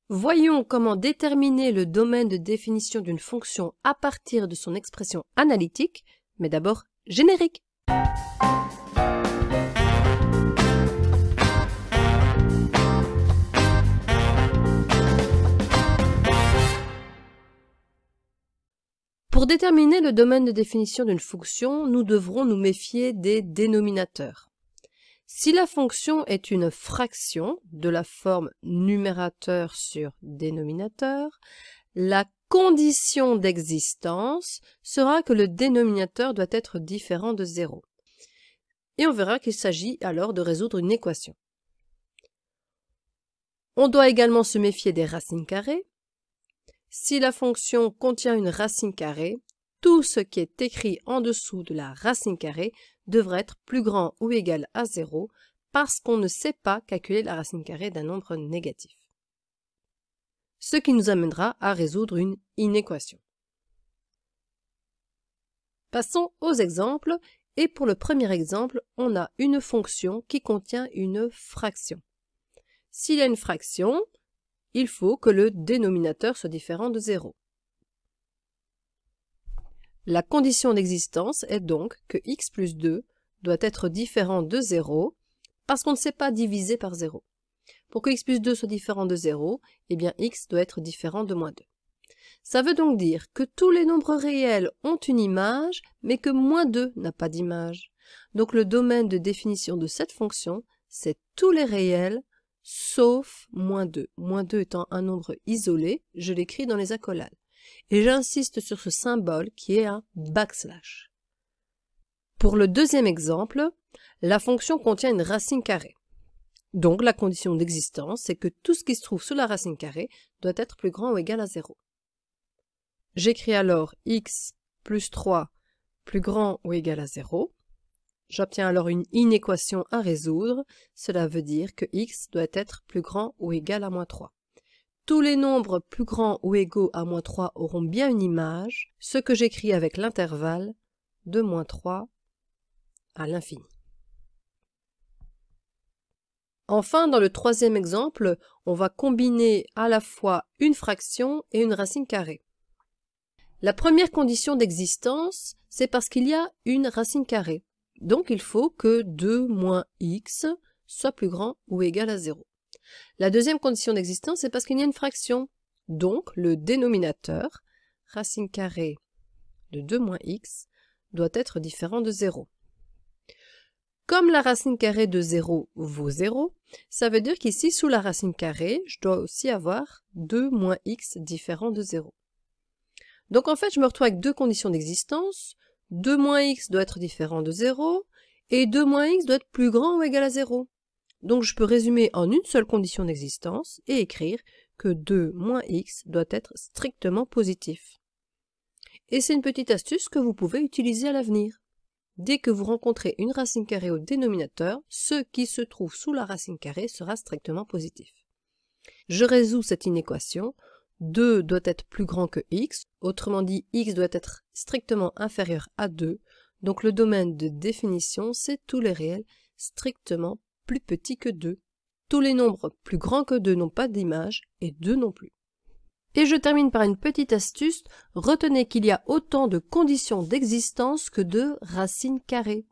Voyons comment déterminer le domaine de définition d'une fonction à partir de son expression analytique, mais d'abord générique. Pour déterminer le domaine de définition d'une fonction, nous devrons nous méfier des dénominateurs. Si la fonction est une fraction de la forme numérateur sur dénominateur, la condition d'existence sera que le dénominateur doit être différent de 0. Et on verra qu'il s'agit alors de résoudre une équation. On doit également se méfier des racines carrées. Si la fonction contient une racine carrée, tout ce qui est écrit en dessous de la racine carrée devrait être plus grand ou égal à 0 parce qu'on ne sait pas calculer la racine carrée d'un nombre négatif. Ce qui nous amènera à résoudre une inéquation. Passons aux exemples et pour le premier exemple, on a une fonction qui contient une fraction. S'il y a une fraction, il faut que le dénominateur soit différent de 0. La condition d'existence est donc que x plus 2 doit être différent de 0 parce qu'on ne sait pas diviser par 0. Pour que x plus 2 soit différent de 0, eh bien x doit être différent de moins 2. Ça veut donc dire que tous les nombres réels ont une image, mais que moins 2 n'a pas d'image. Donc le domaine de définition de cette fonction, c'est tous les réels sauf moins 2. Moins 2 étant un nombre isolé, je l'écris dans les accolades. Et j'insiste sur ce symbole qui est un backslash. Pour le deuxième exemple, la fonction contient une racine carrée. Donc la condition d'existence, c'est que tout ce qui se trouve sous la racine carrée doit être plus grand ou égal à 0. J'écris alors x plus 3 plus grand ou égal à 0. J'obtiens alors une inéquation à résoudre. Cela veut dire que x doit être plus grand ou égal à moins 3. Tous les nombres plus grands ou égaux à moins 3 auront bien une image, ce que j'écris avec l'intervalle de moins 3 à l'infini. Enfin, dans le troisième exemple, on va combiner à la fois une fraction et une racine carrée. La première condition d'existence, c'est parce qu'il y a une racine carrée. Donc il faut que 2 moins x soit plus grand ou égal à 0. La deuxième condition d'existence, c'est parce qu'il y a une fraction. Donc le dénominateur, racine carrée de 2 moins x, doit être différent de 0. Comme la racine carrée de 0 vaut 0, ça veut dire qu'ici, sous la racine carrée, je dois aussi avoir 2 moins x différent de 0. Donc en fait, je me retrouve avec deux conditions d'existence. 2 moins x doit être différent de 0 et 2 moins x doit être plus grand ou égal à 0. Donc je peux résumer en une seule condition d'existence et écrire que 2 moins x doit être strictement positif. Et c'est une petite astuce que vous pouvez utiliser à l'avenir. Dès que vous rencontrez une racine carrée au dénominateur, ce qui se trouve sous la racine carrée sera strictement positif. Je résous cette inéquation. 2 doit être plus grand que x, autrement dit x doit être strictement inférieur à 2, donc le domaine de définition c'est tous les réels strictement plus petits que 2. Tous les nombres plus grands que 2 n'ont pas d'image et 2 non plus. Et je termine par une petite astuce, retenez qu'il y a autant de conditions d'existence que de racines carrées.